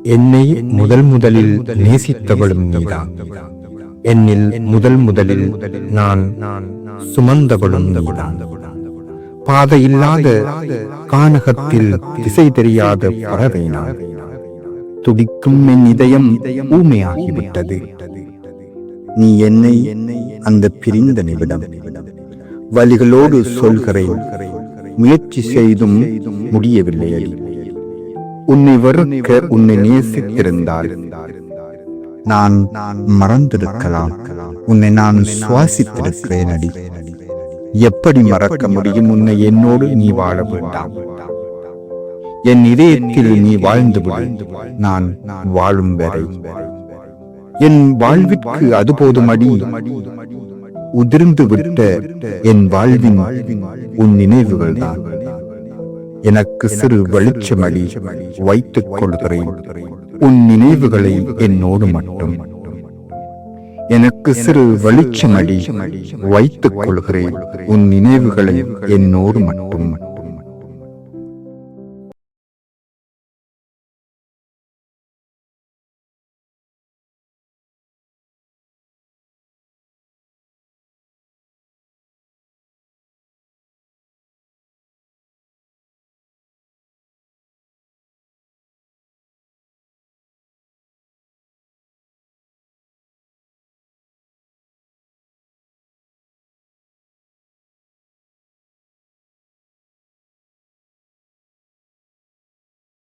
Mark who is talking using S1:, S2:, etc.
S1: என்னை முதலில் நேசித்தவளும் நீதான். என்னில் முதலில் நான் சுமந்தவளும் நீதான். பாதையில்லாத கானகத்தில் திசை தெரியாத பறவை நான். துடிக்கும் என் இதயம் ஊமையாகிவிட்டது.
S2: நீ என்னை அந்த பிரிந்த நிமிடம் வலிகளோடு சொல்கிறேன், முயற்சி செய்தும் முடியவில்லை.
S1: உன்னை வெறுக்க உன்னை நேசித்திருந்தால்
S2: நான் மறந்திருக்கலாம். உன்னை நான் சுவாசித்திருக்கிறேன் அடி.
S1: எப்படி மறக்க முடியும்? உன்னை என்னோடு நீ வாழ வேண்டாம். என் இதயத்தில் நீ வாழ்ந்துவிடு, நான் வாழும் வரை. என் வாழ்விற்கு அது போதும் அடி. உதிர்ந்து விட்ட என் வாழ்வின் உன் நினைவுகள் தான். எனக்கு சிறு வெளிச்சமடி வைத்துக் கொள்கிறேன் உன் நினைவுகளை என்னோடு மட்டும். எனக்கு சிறு வெளிச்சமடி வைத்துக் கொள்கிறேன் உன் நினைவுகளை என்னோடு மட்டும்.